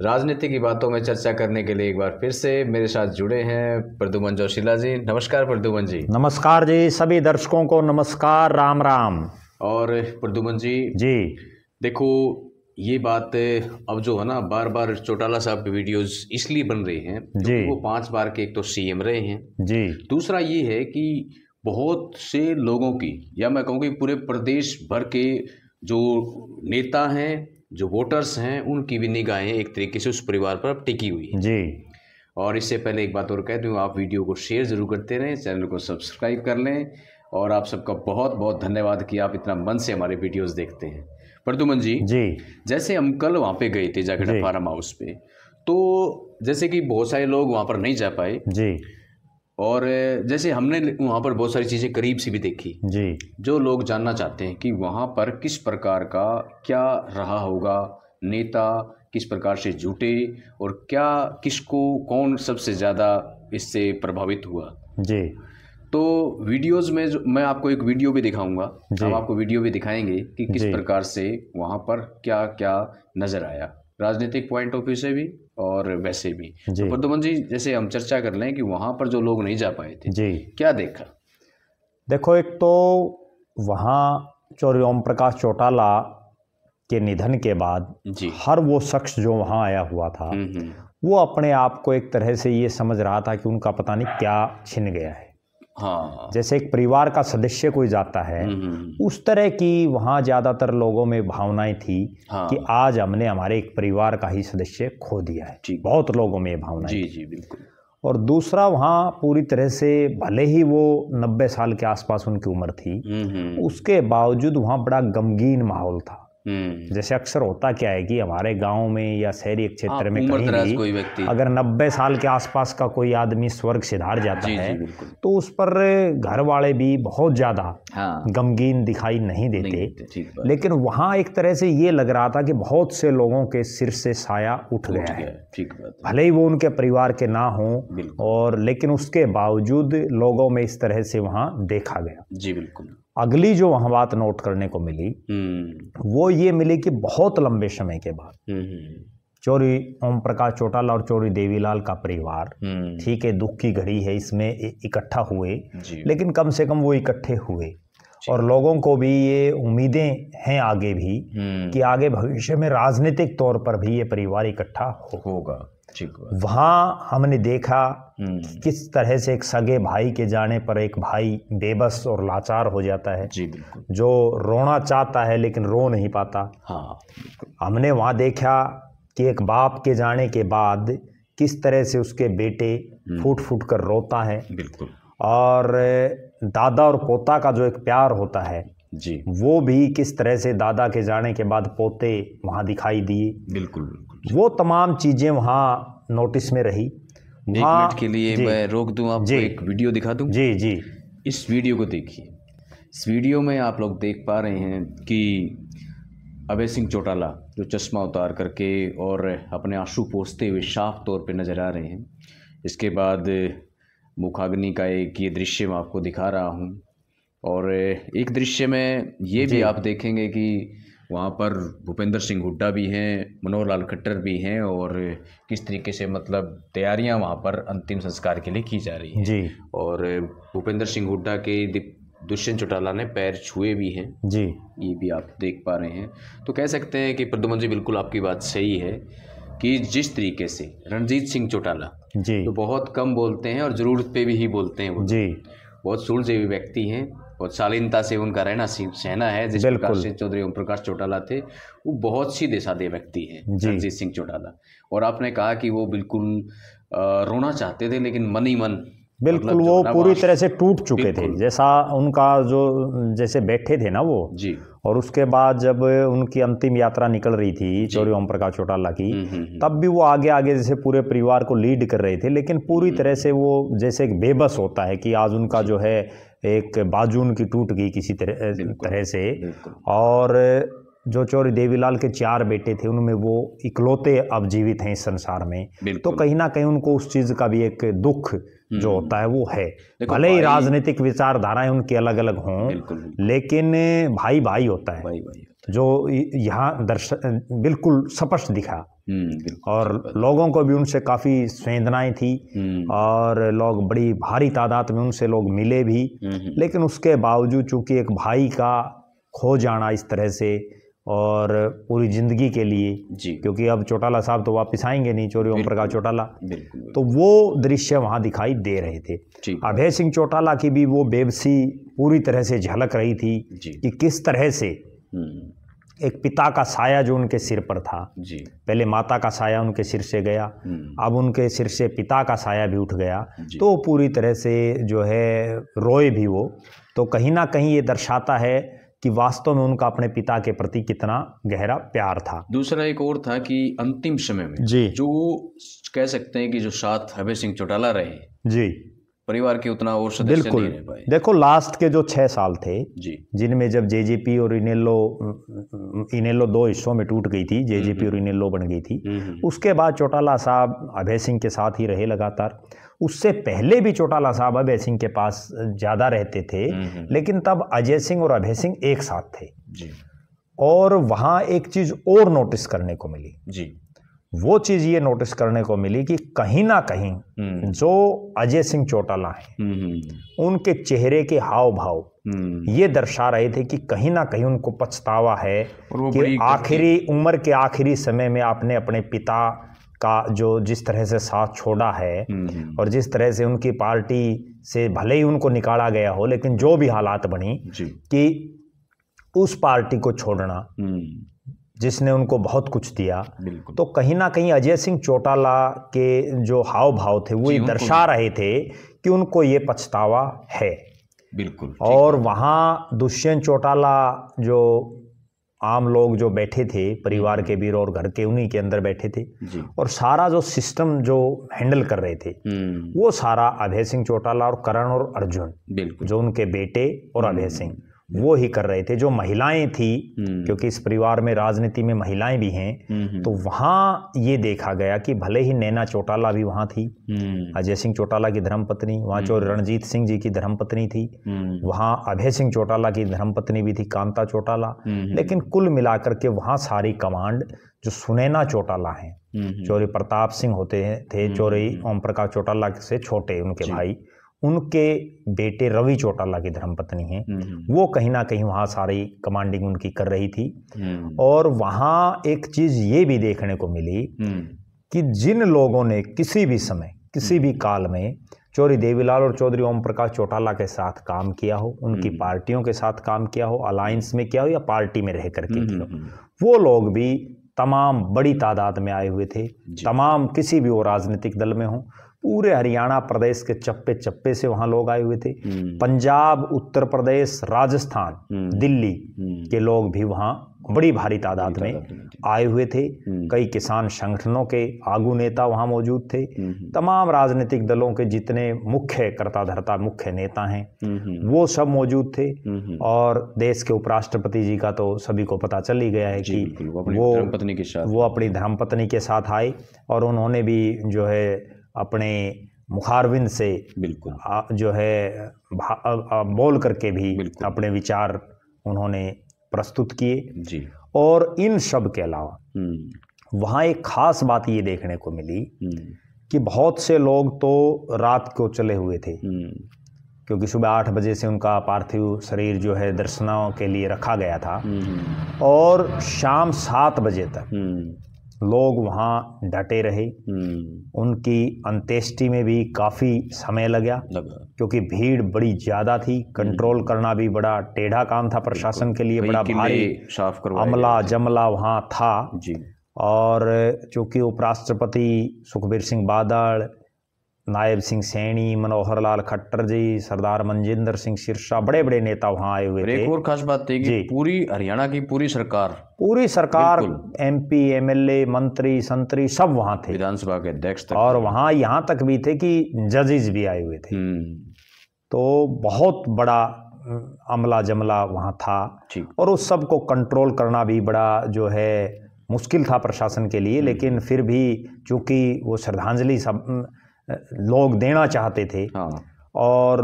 राजनीति की बातों में चर्चा करने के लिए एक बार फिर से मेरे साथ जुड़े हैं प्रद्युमन जोशीला जी। नमस्कार प्रद्युमन जी। नमस्कार जी, सभी दर्शकों को नमस्कार, राम राम। और प्रद्युमन जी देखो, ये बात अब जो है ना, बार बार चौटाला साहब की वीडियोस इसलिए बन रही हैं क्योंकि वो 5 बार के एक तो सीएम रहे हैं जी। दूसरा ये है कि बहुत से लोगों की, या मैं कहूँगी पूरे प्रदेश भर के जो नेता हैं, जो वोटर्स हैं, उनकी भी निगाहें एक तरीके से उस परिवार पर टिकी हुई है जी। और इससे पहले एक बात और कह दूँ, आप वीडियो को शेयर जरूर करते रहें, चैनल को सब्सक्राइब कर लें। और आप सबका बहुत बहुत धन्यवाद कि आप इतना मन से हमारे वीडियोस देखते हैं। प्रद्युमन जी जैसे हम कल वहाँ पे गए थे जागड़ा फार्म हाउस पे, तो जैसे कि बहुत सारे लोग वहाँ पर नहीं जा पाए जी, और जैसे हमने वहाँ पर बहुत सारी चीज़ें करीब से भी देखी जी। जो लोग जानना चाहते हैं कि वहाँ पर किस प्रकार का क्या रहा होगा, नेता किस प्रकार से जुटे और क्या किसको कौन सबसे ज़्यादा इससे प्रभावित हुआ जी। तो वीडियोस में मैं आपको एक वीडियो भी दिखाऊंगा, हम आपको वीडियो भी दिखाएंगे कि किस प्रकार से वहाँ पर क्या क्या नज़र आया, राजनीतिक पॉइंट ऑफ व्यू से भी और वैसे भी। तो प्रद्युमन जी, जैसे हम चर्चा कर लें कि वहाँ पर जो लोग नहीं जा पाए थे जी, क्या देखा? देखो, एक तो वहाँ चौधरी ओम प्रकाश चौटाला के निधन के बाद हर वो शख्स जो वहाँ आया हुआ था वो अपने आप को एक तरह से ये समझ रहा था कि उनका पता नहीं क्या छिन गया है। हाँ। जैसे एक परिवार का सदस्य कोई जाता है, उस तरह की वहाँ ज्यादातर लोगों में भावनाएं थी कि आज हमने हमारे एक परिवार का ही सदस्य खो दिया है। बहुत लोगों में भावनाएं जी जी बिल्कुल। और दूसरा, वहाँ पूरी तरह से भले ही वो 90 साल के आसपास उनकी उम्र थी, उसके बावजूद वहाँ बड़ा गमगीन माहौल था। जैसे अक्सर होता क्या है कि हमारे गांव में या शहरी क्षेत्र में कहीं भी कोई व्यक्ति अगर 90 साल के आसपास का कोई आदमी स्वर्ग सिधार जाता है तो उस पर घर वाले भी बहुत ज्यादा गमगीन दिखाई नहीं देते। लेकिन वहां एक तरह से ये लग रहा था कि बहुत से लोगों के सिर से साया उठ गया है। भले ही वो उनके परिवार के ना हो, और लेकिन उसके बावजूद लोगों में इस तरह से वहां देखा गया जी। बिल्कुल। अगली जो वहां बात नोट करने को मिली वो ये मिली कि बहुत लंबे समय के बाद चौधरी ओम प्रकाश चौटाला और चौधरी देवीलाल का परिवार, ठीक है, दुख की घड़ी है, इसमें इकट्ठा हुए, लेकिन कम से कम वो इकट्ठे हुए। और लोगों को भी ये उम्मीदें हैं आगे भी कि आगे भविष्य में राजनीतिक तौर पर भी ये परिवार इकट्ठा होगा। वहाँ हमने देखा किस तरह से एक सगे भाई के जाने पर एक भाई बेबस और लाचार हो जाता है जी। बिल्कुल। जो रोना चाहता है लेकिन रो नहीं पाता। हाँ। हमने वहाँ देखा कि एक बाप के जाने के बाद किस तरह से उसके बेटे फूट फूट कर रोता है। बिल्कुल। और दादा और पोता का जो एक प्यार होता है जी, वो भी किस तरह से दादा के जाने के बाद पोते वहाँ दिखाई दिए। बिल्कुल। वो तमाम चीजें वहाँ नोटिस में रही। एक मिनट के लिए मैं रोक दूं आपको, एक वीडियो दिखा दूं जी जी। इस वीडियो को देखिए। इस वीडियो में आप लोग देख पा रहे हैं कि अभय सिंह चौटाला जो चश्मा उतार करके और अपने आंसू पोंछते हुए साफ तौर पे नजर आ रहे हैं। इसके बाद मुखाग्नि का एक ये दृश्य मैं आपको दिखा रहा हूँ, और एक दृश्य में ये भी आप देखेंगे कि वहाँ पर भूपेंद्र सिंह हुड्डा भी हैं, मनोहर लाल खट्टर भी हैं, और किस तरीके से मतलब तैयारियां वहाँ पर अंतिम संस्कार के लिए की जा रही हैं जी। और भूपेंद्र सिंह हुड्डा के दुष्यंत चौटाला ने पैर छुए भी हैं जी, ये भी आप देख पा रहे हैं। तो कह सकते हैं कि प्रद्युमन जी बिल्कुल आपकी बात सही है कि जिस तरीके से रणजीत सिंह चौटाला जी तो बहुत कम बोलते हैं और ज़रूरत पे भी ही बोलते हैं वो जी, बहुत सुलझे व्यक्ति हैं, बहुत शालीनता से उनका रहना सहना है। जिस प्रकार से चौधरी ओम प्रकाश चौटाला थे, वो बहुत सीधे साधे व्यक्ति हैं रणजीत सिंह चौटाला। और आपने कहा कि वो बिल्कुल रोना चाहते थे लेकिन मन ही मन बिल्कुल मतलब वो पूरी तरह से टूट चुके थे। जैसा उनका जो जैसे बैठे थे ना वो जी, और उसके बाद जब उनकी अंतिम यात्रा निकल रही थी चौधरी ओम प्रकाश चौटाला की, तब भी वो आगे आगे जैसे पूरे परिवार को लीड कर रहे थे, लेकिन पूरी तरह से वो जैसे एक बेबस होता है कि आज उनका जो है एक बाजू उनकी टूट गई किसी तरह से। और जो चौधरी देवीलाल के 4 बेटे थे उनमें वो इकलौते अब जीवित हैं इस संसार में, तो कहीं ना कहीं उनको उस चीज का भी एक दुख जो होता है वो है। भले ही राजनीतिक विचारधाराएं उनकी अलग अलग हों, लेकिन भाई भाई होता है। जो यहाँ बिल्कुल स्पष्ट दिखा। और लोगों को भी उनसे काफ़ी संवेदनाएं थी और लोग बड़ी भारी तादाद में उनसे लोग मिले भी। लेकिन उसके बावजूद चूंकि एक भाई का खो जाना इस तरह से और पूरी ज़िंदगी के लिए, क्योंकि अब चौटाला साहब तो वापस आएंगे नहीं, चौधरी ओम प्रकाश चौटाला, तो वो दृश्य वहाँ दिखाई दे रहे थे। अभय सिंह चौटाला की भी वो बेबसी पूरी तरह से झलक रही थी कि किस तरह से एक पिता का साया जो उनके सिर पर था, पहले माता का साया उनके सिर से गया, अब उनके सिर से पिता का साया भी उठ गया, तो पूरी तरह से जो है रोए भी वो। तो कहीं ना कहीं ये दर्शाता है कि वास्तव में उनका अपने पिता के प्रति कितना गहरा प्यार था। दूसरा एक और था कि अंतिम समय में जो कह सकते हैं कि जो साथ अभय सिंह चौटाला रहे, परिवार के उतना और सदस्य नहीं रह पाए। देखो लास्ट के जो 6 साल थे जिनमें जब जेजेपी और इनेलो 2 हिस्सों में टूट गई थी, जेजेपी और इनेलो बन गई थी, उसके बाद चौटाला साहब अभय सिंह के साथ ही रहे लगातार। उससे पहले भी चौटाला साहब अभय सिंह के पास ज़्यादा रहते थे, लेकिन तब अजय सिंह और अभय सिंह एक साथ थे। और वहाँ एक चीज़ और नोटिस करने को मिली, वो चीज़ ये नोटिस करने को मिली कि कहीं ना कहीं जो अजय सिंह चौटाला हैं उनके चेहरे के हाव भाव ये दर्शा रहे थे कि कहीं ना कहीं उनको पछतावा है कि आखिरी उम्र के आखिरी समय में आपने अपने पिता का जो जिस तरह से साथ छोड़ा है और जिस तरह से उनकी पार्टी से भले ही उनको निकाला गया हो, लेकिन जो भी हालात बनी कि उस पार्टी को छोड़ना जिसने उनको बहुत कुछ दिया, तो कहीं ना कहीं अजय सिंह चौटाला के जो हाव भाव थे वो ये दर्शा रहे थे कि उनको ये पछतावा है। बिल्कुल। और वहाँ दुष्यंत चौटाला जो आम लोग जो बैठे थे परिवार के वीर और घर के, उन्हीं के अंदर बैठे थे और सारा जो सिस्टम जो हैंडल कर रहे थे वो सारा अभय सिंह चौटाला और करण और अर्जुन, जो उनके बेटे और अभय सिंह, वो ही कर रहे थे। जो महिलाएं थी, क्योंकि इस परिवार में राजनीति में महिलाएं भी हैं, तो वहाँ ये देखा गया कि भले ही नैना चौटाला भी वहाँ थी, अजय सिंह चौटाला की धर्मपत्नी, वहाँ जो रणजीत सिंह जी की धर्मपत्नी थी, वहाँ अभय सिंह चौटाला की धर्मपत्नी भी थी कांता चौटाला, लेकिन कुल मिलाकर के वहाँ सारी कमांड जो सुनैना चौटाला हैं, चौधरी प्रताप सिंह होते थे, चौधरी ओम प्रकाश चौटाला से छोटे उनके भाई, उनके बेटे रवि चौटाला की धर्मपत्नी हैं, वो कहीं ना कहीं वहाँ सारी कमांडिंग उनकी कर रही थी। और वहाँ एक चीज़ ये भी देखने को मिली कि जिन लोगों ने किसी भी समय किसी भी काल में चौधरी देवीलाल और चौधरी ओम प्रकाश चौटाला के साथ काम किया हो, उनकी पार्टियों के साथ काम किया हो, अलायंस में किया हो या पार्टी में रह करके किया हो, वो लोग भी तमाम बड़ी तादाद में आए हुए थे, तमाम किसी भी वो राजनीतिक दल में हो, पूरे हरियाणा प्रदेश के चप्पे चप्पे से वहाँ लोग आए हुए थे, पंजाब, उत्तर प्रदेश, राजस्थान, दिल्ली के लोग भी वहाँ बड़ी भारी तादाद में आए हुए थे। कई किसान संगठनों के आगू नेता वहाँ मौजूद थे, तमाम राजनीतिक दलों के जितने मुख्य कर्ता धर्ता मुख्य नेता हैं वो सब मौजूद थे। और देश के उपराष्ट्रपति जी का तो सभी को पता चल ही गया है कि वो अपनी धर्मपत्नी के साथ आए और उन्होंने भी जो है अपने मुखारविंद से बिल्कुल जो है बोल करके भी अपने विचार उन्होंने प्रस्तुत किए। और इन सब के अलावा वहाँ एक खास बात ये देखने को मिली कि बहुत से लोग तो रात को चले हुए थे, क्योंकि सुबह 8 बजे से उनका पार्थिव शरीर जो है दर्शनों के लिए रखा गया था और शाम 7 बजे तक लोग वहाँ डटे रहे। उनकी अंत्येष्टि में भी काफ़ी समय लगा क्योंकि भीड़ बड़ी ज़्यादा थी, कंट्रोल करना भी बड़ा टेढ़ा काम था प्रशासन के लिए, बड़ा भारी अमला जमला वहाँ था। और चूँकि उपराष्ट्रपति सुखबीर सिंह बादल, नायब सिंह सैनी, मनोहर लाल खट्टर जी, सरदार मनजिंदर सिंह सिरसा, बड़े बड़े नेता वहाँ आए हुए थे। एक और खास बात थी कि पूरी हरियाणा की पूरी सरकार MP MLA मंत्री संतरी सब वहाँ थे, विधानसभा के अध्यक्ष तक, और वहाँ यहाँ तक भी थे कि जजेस भी आए हुए थे। तो बहुत बड़ा अमला जमला वहाँ था और उस सब को कंट्रोल करना भी बड़ा जो है मुश्किल था प्रशासन के लिए। लेकिन फिर भी चूँकि वो श्रद्धांजलि सब लोग देना चाहते थे और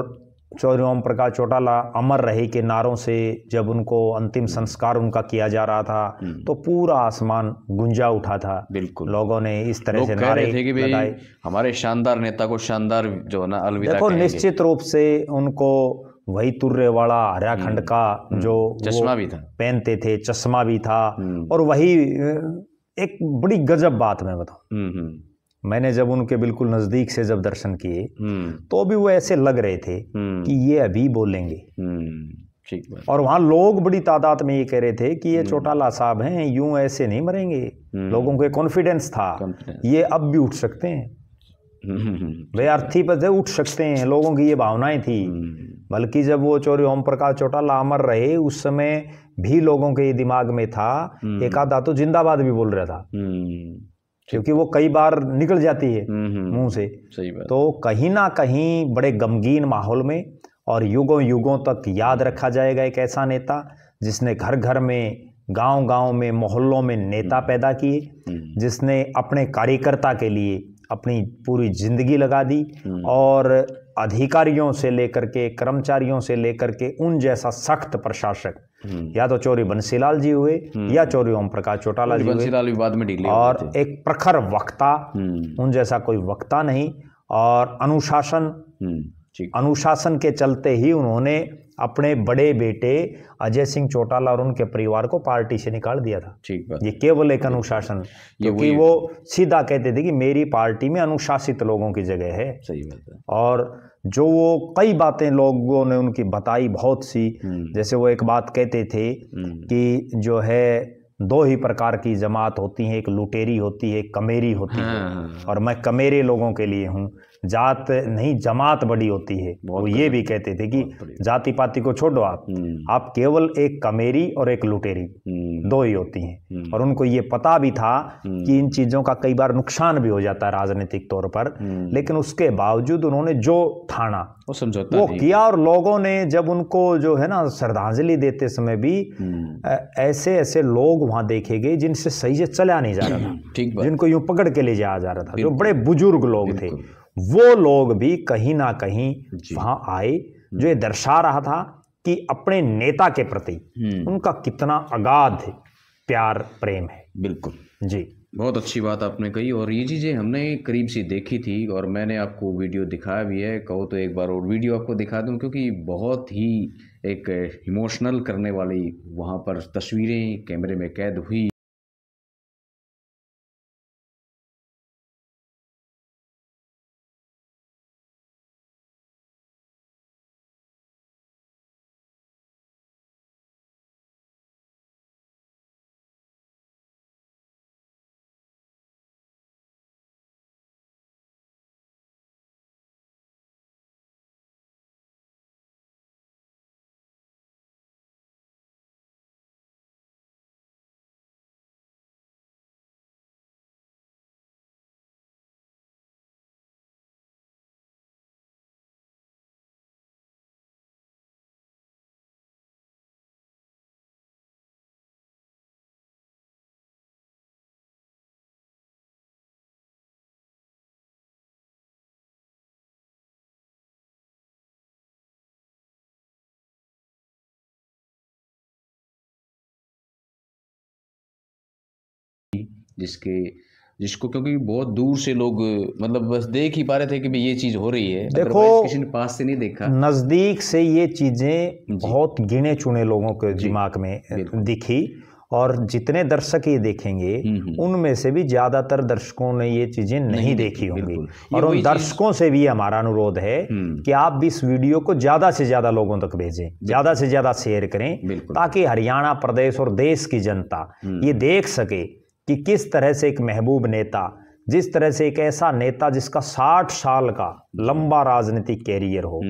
चौधरी ओम प्रकाश चौटाला अमर रहे के नारों से जब उनको अंतिम संस्कार उनका किया जा रहा था तो पूरा आसमान गुंजा उठा था। बिल्कुल, लोगों ने इस तरह से नारे लगाए, हमारे शानदार नेता को शानदार जो है ना अलविदा। देखो निश्चित रूप से उनको वही तुर्रे वाला हरियाखंड का जो चश्मा भी था, पहनते थे, चश्मा भी था। और वही एक बड़ी गजब बात मैं बताऊं, मैंने जब उनके बिल्कुल नजदीक से जब दर्शन किए तो भी वो ऐसे लग रहे थे कि ये अभी बोलेंगे। और वहां लोग बड़ी तादाद में ये कह रहे थे कि ये चौटाला साहब हैं, यूं ऐसे नहीं मरेंगे। लोगों को कॉन्फिडेंस था, ये अब भी उठ सकते हैं, वे अर्थी पर से उठ सकते हैं, लोगों की ये भावनाएं थी। बल्कि जब वो चौधरी ओम प्रकाश चौटाला अमर रहे उस समय भी लोगों के दिमाग में था, एक आधा तो जिंदाबाद भी बोल रहा था, क्योंकि वो कई बार निकल जाती है मुंह से। सही बात। तो कहीं ना कहीं बड़े गमगीन माहौल में और युगों युगों तक याद रखा जाएगा एक ऐसा नेता जिसने घर घर में, गांव गांव में, मोहल्लों में नेता पैदा किए, जिसने अपने कार्यकर्ता के लिए अपनी पूरी जिंदगी लगा दी और अधिकारियों से लेकर के, कर्मचारियों से लेकर के उन जैसा सख्त प्रशासक या तो चौधरी बंसीलाल जी हुए या चौधरी ओम प्रकाश चौटाला जी हुए, बाद में और एक प्रखर वक्ता, उन जैसा कोई वक्ता नहीं। और अनुशासन के चलते ही उन्होंने अपने बड़े बेटे अजय सिंह चौटाला और उनके परिवार को पार्टी से निकाल दिया था। ठीक बात। ये केवल एक अनुशासन, क्योंकि वो सीधा कहते थे कि मेरी पार्टी में अनुशासित लोगों की जगह है। सही बात है। और जो वो कई बातें लोगों ने उनकी बताई बहुत सी, जैसे वो एक बात कहते थे कि जो है दो ही प्रकार की जमात होती है, एक लुटेरी होती है, एक कमेरी होती है, और मैं कमेरे लोगों के लिए हूँ, जात नहीं जमात बड़ी होती है। वो ये भी कहते थे कि जाति पाति को छोड़ो, आप केवल एक कमेरी और एक लुटेरी दो ही होती हैं। और उनको ये पता भी था कि इन चीज़ों का कई बार नुकसान भी हो जाता है राजनीतिक तौर पर, लेकिन उसके बावजूद उन्होंने जो ठाना वो किया। और लोगों ने जब उनको जो है ना श्रद्धांजलि देते समय भी ऐसे ऐसे लोग वहां देखे गए जिनसे सही से चला नहीं जा रहा था, जिनको यूं पकड़ के ले जाया जा रहा था, जो बड़े बुजुर्ग लोग थे, वो लोग भी कहीं ना कहीं वहां आए, जो ये दर्शा रहा था कि अपने नेता के प्रति उनका कितना अगाध प्यार प्रेम है। बिल्कुल जी, बहुत अच्छी बात आपने कही। और ये चीज़ें हमने करीब से देखी थी और मैंने आपको वीडियो दिखाया भी है। कहो तो एक बार और वीडियो आपको दिखा दूं, क्योंकि बहुत ही एक इमोशनल करने वाली वहाँ पर तस्वीरें कैमरे में कैद हुई। जिसको क्योंकि बहुत दूर से लोग मतलब बस देख ही पा रहे थे कि भाई ये चीज़ हो रही है, देखो किसी ने पास से नहीं देखा। नज़दीक से ये चीज़ें बहुत गिने चुने लोगों के दिमाग में दिखी, और जितने दर्शक ये देखेंगे उनमें से भी ज़्यादातर दर्शकों ने ये चीज़ें नहीं देखी होंगी। और उन दर्शकों से भी हमारा अनुरोध है कि आप भी इस वीडियो को ज़्यादा से ज़्यादा लोगों तक भेजें, ज़्यादा से ज़्यादा शेयर करें, ताकि हरियाणा प्रदेश और देश की जनता ये देख सके कि किस तरह से एक महबूब नेता, जिस तरह से एक ऐसा नेता जिसका 60 साल का लंबा राजनीतिक कैरियर हो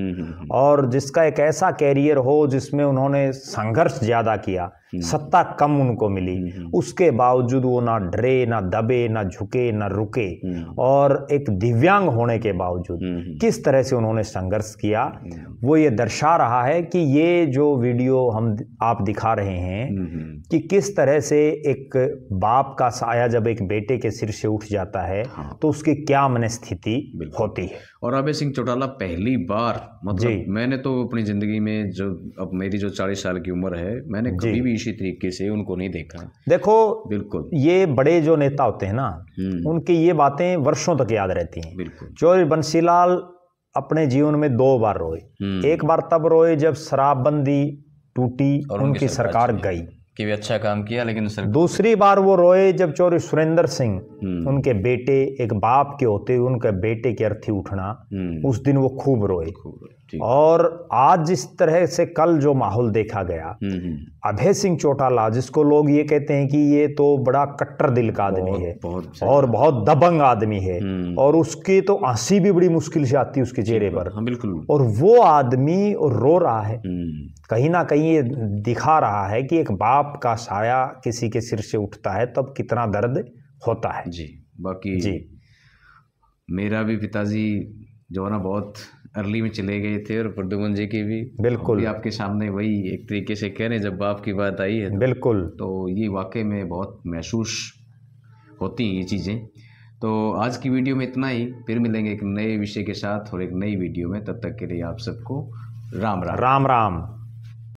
और जिसका एक ऐसा कैरियर हो जिसमें उन्होंने संघर्ष ज़्यादा किया, सत्ता कम उनको मिली, उसके बावजूद वो ना डरे, ना दबे, ना झुके, ना रुके, और एक दिव्यांग होने के बावजूद किस तरह से उन्होंने संघर्ष किया, वो ये दर्शा रहा है कि ये जो वीडियो आप दिखा रहे हैं कि किस तरह से एक बाप का साया जब एक बेटे के सिर से उठ जाता है तो उसकी क्या मनस्थिति होती है। और अभय सिंह चौटाला पहली बार, मतलब मैंने तो अपनी जिंदगी में, जो अब मेरी जो 40 साल की उम्र है, मैंने कभी भी इसी तरीके से उनको नहीं देखा। देखो बिल्कुल, ये बड़े जो नेता होते हैं ना, उनकी ये बातें वर्षों तक याद रहती हैं। बिल्कुल। चौधरी बंसीलाल अपने जीवन में 2 बार रोए। एक बार तब रोए जब शराबबंदी टूटी और उनकी सरकार गई कि वे अच्छा काम किया, लेकिन दूसरी बार वो रोए जब चौधरी सुरेंद्र सिंह, उनके बेटे, एक बाप के होते हुए उनके बेटे की अर्थी उठना, उस दिन वो खूब रोए। और आज जिस तरह से कल जो माहौल देखा गया, अभय सिंह चौटाला, जिसको लोग ये कहते हैं कि ये तो बड़ा कट्टर दिल का आदमी है और बहुत दबंग आदमी है, और उसकी तो हंसी भी बड़ी मुश्किल से आती है उसके चेहरे पर, बिल्कुल, और वो आदमी रो रहा है। कहीं ना कहीं ये दिखा रहा है कि एक बाप का साया किसी के सिर से उठता है तब कितना दर्द होता है। जी, बाकी जी मेरा भी पिताजी जो है ना बहुत अर्ली में चले गए थे, और प्रद्युमन जी की भी बिल्कुल आपके सामने वही एक तरीके से कह रहे हैं, जब बाप की बात आई है बिल्कुल, तो ये वाकई में बहुत महसूस होती हैं ये चीज़ें। तो आज की वीडियो में इतना ही, फिर मिलेंगे एक नए विषय के साथ और एक नई वीडियो में। तब तक के लिए आप सबको राम राम। राम राम।